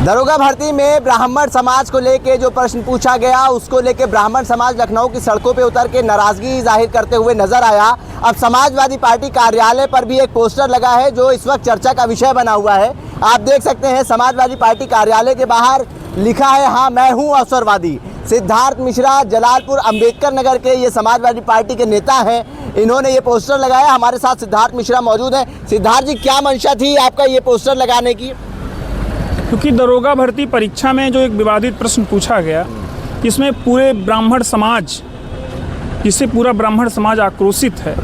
दरोगा भर्ती में ब्राह्मण समाज को लेके जो प्रश्न पूछा गया, उसको लेके ब्राह्मण समाज लखनऊ की सड़कों पे उतर के नाराजगी जाहिर करते हुए नजर आया। अब समाजवादी पार्टी कार्यालय पर भी एक पोस्टर लगा है जो इस वक्त चर्चा का विषय बना हुआ है। आप देख सकते हैं समाजवादी पार्टी कार्यालय के बाहर लिखा है, हाँ मैं हूँ अवसरवादी। सिद्धार्थ मिश्रा जलालपुर अंबेडकर नगर के ये समाजवादी पार्टी के नेता हैं, इन्होंने ये पोस्टर लगाया। हमारे साथ सिद्धार्थ मिश्रा मौजूद हैं। सिद्धार्थ जी, क्या मंशा थी आपका ये पोस्टर लगाने की? क्योंकि दरोगा भर्ती परीक्षा में जो एक विवादित प्रश्न पूछा गया, इसमें पूरे ब्राह्मण समाज, जिससे पूरा ब्राह्मण समाज आक्रोशित है,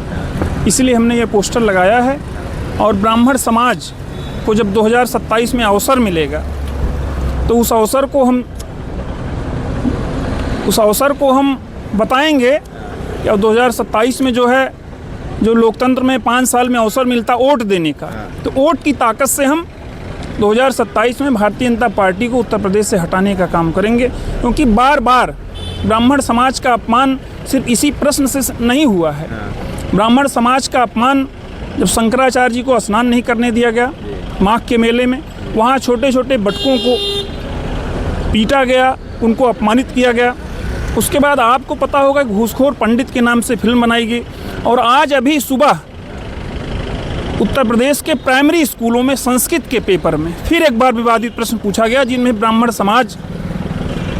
इसलिए हमने ये पोस्टर लगाया है। और ब्राह्मण समाज को जब 2027 में अवसर मिलेगा तो उस अवसर को हम बताएंगे कि 2027 में जो लोकतंत्र में 5 साल में अवसर मिलता वोट देने का, तो वोट की ताकत से हम 2027 में भारतीय जनता पार्टी को उत्तर प्रदेश से हटाने का काम करेंगे। क्योंकि बार बार ब्राह्मण समाज का अपमान सिर्फ इसी प्रश्न से नहीं हुआ है। ब्राह्मण समाज का अपमान जब शंकराचार्य जी को स्नान नहीं करने दिया गया माघ के मेले में, वहाँ छोटे छोटे बटकों को पीटा गया, उनको अपमानित किया गया। उसके बाद आपको पता होगा घूसखोर पंडित के नाम से फिल्म बनाई गई। और आज अभी सुबह उत्तर प्रदेश के प्राइमरी स्कूलों में संस्कृत के पेपर में फिर एक बार विवादित प्रश्न पूछा गया, जिनमें ब्राह्मण समाज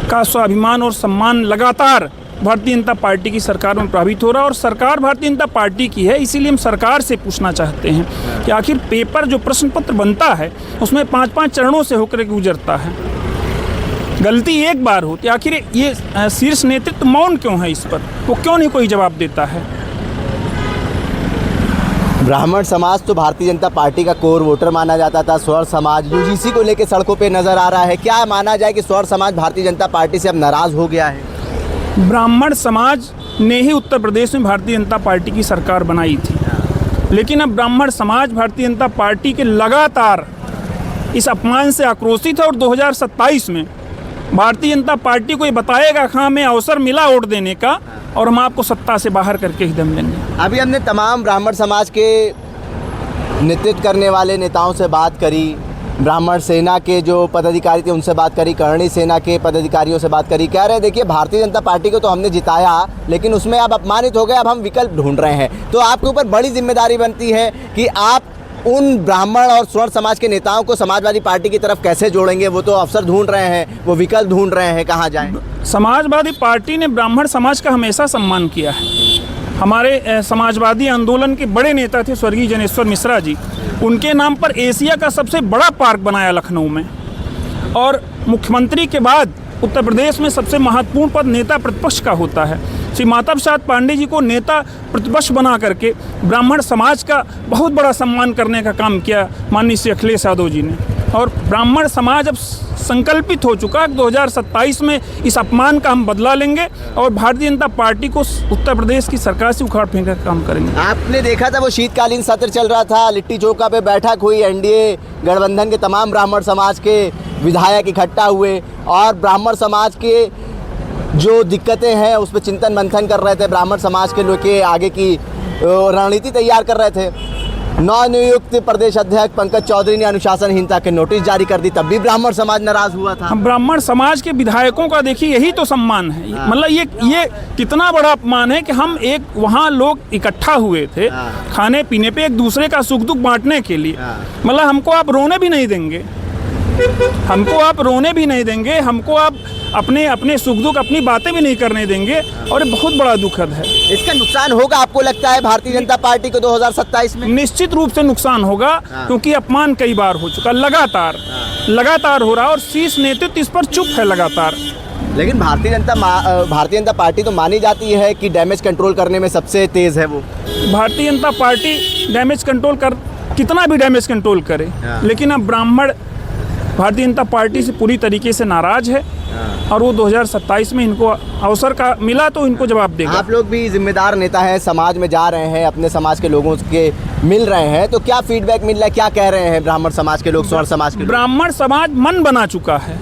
का स्वाभिमान और सम्मान लगातार भारतीय जनता पार्टी की सरकार में प्रभावित हो रहा है। और सरकार भारतीय जनता पार्टी की है, इसीलिए हम सरकार से पूछना चाहते हैं कि आखिर पेपर जो प्रश्न पत्र बनता है उसमें 5-5 चरणों से होकर गुजरता है। गलती एक बार होती, आखिर ये शीर्ष नेतृत्व मौन क्यों है? इस पर वो क्यों नहीं कोई जवाब देता है? ब्राह्मण समाज तो भारतीय जनता पार्टी का कोर वोटर माना जाता था। स्वर्ण समाज यूजीसी को लेकर सड़कों पे नजर आ रहा है। क्या माना जाए कि स्वर्ण समाज भारतीय जनता पार्टी से अब नाराज हो गया है? ब्राह्मण समाज ने ही उत्तर प्रदेश में भारतीय जनता पार्टी की सरकार बनाई थी, लेकिन अब ब्राह्मण समाज भारतीय जनता पार्टी के लगातार इस अपमान से आक्रोशित है। और 2027 में भारतीय जनता पार्टी को ये बताएगा कि हमें अवसर मिला वोट देने का और हम आपको सत्ता से बाहर करके ही दम लेंगे। अभी हमने तमाम ब्राह्मण समाज के नेतृत्व करने वाले नेताओं से बात करी, ब्राह्मण सेना के जो पदाधिकारी थे उनसे बात करी, करणी सेना के पदाधिकारियों से बात करी। कह रहे देखिए भारतीय जनता पार्टी को तो हमने जिताया, लेकिन उसमें अब अपमानित हो गए, अब हम विकल्प ढूंढ रहे हैं। तो आपके ऊपर बड़ी जिम्मेदारी बनती है कि आप उन ब्राह्मण और स्वर्ण समाज के नेताओं को समाजवादी पार्टी की तरफ कैसे जोड़ेंगे? वो तो अवसर ढूंढ रहे हैं, वो विकल्प ढूंढ रहे हैं, कहाँ जाएं? समाजवादी पार्टी ने ब्राह्मण समाज का हमेशा सम्मान किया है। हमारे समाजवादी आंदोलन के बड़े नेता थे स्वर्गीय जनेश्वर मिश्रा जी, उनके नाम पर एशिया का सबसे बड़ा पार्क बनाया लखनऊ में। और मुख्यमंत्री के बाद उत्तर प्रदेश में सबसे महत्वपूर्ण पद नेता प्रतिपक्ष का होता है। श्री माता प्रसाद पांडे जी को नेता प्रतिपक्ष बना करके ब्राह्मण समाज का बहुत बड़ा सम्मान करने का काम किया माननीय श्री अखिलेश यादव जी ने। और ब्राह्मण समाज अब संकल्पित हो चुका है कि 2027 में इस अपमान का हम बदला लेंगे और भारतीय जनता पार्टी को उत्तर प्रदेश की सरकार से उखाड़ फेंकने का काम करेंगे। आपने देखा था वो शीतकालीन सत्र चल रहा था, लिट्टी चौका पे बैठक हुई, एनडीए गठबंधन के तमाम ब्राह्मण समाज के विधायक इकट्ठा हुए और ब्राह्मण समाज के जो दिक्कतें हैं उस पर चिंतन मंथन कर रहे थे। ब्राह्मण समाज के लोग के आगे की रणनीति तैयार कर रहे थे। नवनियुक्त प्रदेश अध्यक्ष पंकज चौधरी ने अनुशासनहीनता के नोटिस जारी कर दी, तब भी ब्राह्मण समाज नाराज हुआ था। ब्राह्मण समाज के विधायकों का देखिए यही तो सम्मान है। मतलब ये कितना बड़ा अपमान है कि हम वहाँ लोग इकट्ठा हुए थे खाने पीने पे, एक दूसरे का सुख दुख बांटने के लिए। मतलब हमको आप रोने भी नहीं देंगे, हमको आप अपने सुख दुख अपनी बातें भी नहीं करने देंगे, और ये बहुत बड़ा दुखद है। इसका नुकसान होगा आपको लगता है भारतीय जनता पार्टी को 2027 में? निश्चित रूप से नुकसान होगा, क्योंकि अपमान कई बार हो चुका, लगातार हो रहा, और शीर्ष नेतृत्व इस पर चुप है लगातार। लेकिन भारतीय जनता पार्टी तो मानी जाती है कि डैमेज कंट्रोल करने में सबसे तेज है। वो Bharatiya Janata party damage control कितना भी डैमेज कंट्रोल करे, लेकिन अब ब्राह्मण भारतीय जनता पार्टी से पूरी तरीके से नाराज है और वो 2027 में इनको अवसर का मिला तो इनको जवाब देगा। आप लोग भी जिम्मेदार नेता हैं, समाज में जा रहे हैं, अपने समाज के लोगों के मिल रहे हैं, तो क्या फीडबैक मिल रहा है, क्या कह रहे हैं ब्राह्मण समाज के लोग, स्वर्ण समाज के लोग? ब्राह्मण समाज मन बना चुका है।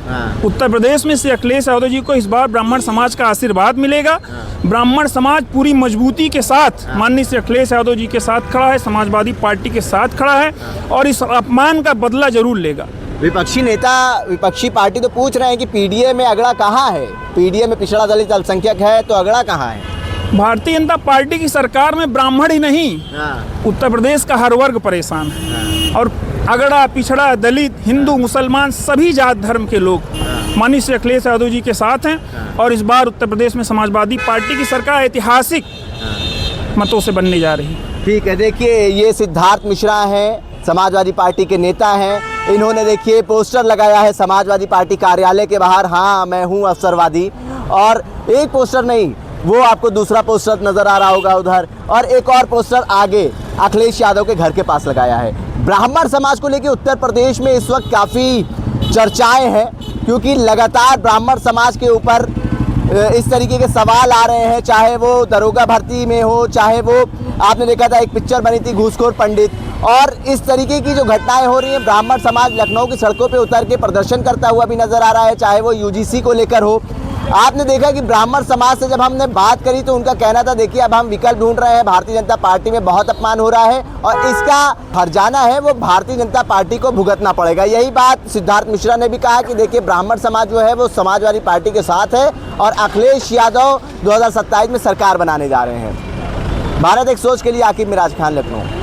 उत्तर प्रदेश में श्री अखिलेश यादव जी को इस बार ब्राह्मण समाज का आशीर्वाद मिलेगा। ब्राह्मण समाज पूरी मजबूती के साथ माननीय श्री अखिलेश यादव जी के साथ खड़ा है, समाजवादी पार्टी के साथ खड़ा है और इस अपमान का बदला जरूर लेगा। विपक्षी नेता, विपक्षी पार्टी तो पूछ रहे हैं कि पीडीए में अगड़ा कहाँ है, पीडीए में पिछड़ा दलित अल्पसंख्यक है तो अगड़ा कहाँ है। भारतीय जनता पार्टी की सरकार में ब्राह्मण ही नहीं, उत्तर प्रदेश का हर वर्ग परेशान है। और अगड़ा, पिछड़ा, दलित, हिंदू, मुसलमान सभी जात धर्म के लोग माननीय श्री अखिलेश यादव जी के साथ हैं। और इस बार उत्तर प्रदेश में समाजवादी पार्टी की सरकार ऐतिहासिक मतों से बनने जा रही है। ठीक है, देखिए ये सिद्धार्थ मिश्रा हैं, समाजवादी पार्टी के नेता हैं। इन्होंने देखिए पोस्टर लगाया है समाजवादी पार्टी कार्यालय के बाहर, हाँ मैं हूँ अवसरवादी। और एक पोस्टर नहीं, वो आपको दूसरा पोस्टर नजर आ रहा होगा उधर, और एक और पोस्टर आगे अखिलेश यादव के घर के पास लगाया है। ब्राह्मण समाज को लेकर उत्तर प्रदेश में इस वक्त काफ़ी चर्चाएं हैं, क्योंकि लगातार ब्राह्मण समाज के ऊपर इस तरीके के सवाल आ रहे हैं, चाहे वो दरोगा भर्ती में हो, चाहे वो आपने देखा था एक पिक्चर बनी थी घूसखोर पंडित, और इस तरीके की जो घटनाएं हो रही हैं, ब्राह्मण समाज लखनऊ की सड़कों पे उतर के प्रदर्शन करता हुआ भी नजर आ रहा है, चाहे वो यूजीसी को लेकर हो। आपने देखा कि ब्राह्मण समाज से जब हमने बात करी तो उनका कहना था देखिए अब हम विकल्प ढूंढ रहे हैं, भारतीय जनता पार्टी में बहुत अपमान हो रहा है और इसका हर्जाना है वो भारतीय जनता पार्टी को भुगतना पड़ेगा। यही बात सिद्धार्थ मिश्रा ने भी कहा कि देखिए ब्राह्मण समाज जो है वो समाजवादी पार्टी के साथ है और अखिलेश यादव 2027 में सरकार बनाने जा रहे हैं। भारत एक सोच के लिए आकिब मिराज खान, लखनऊ।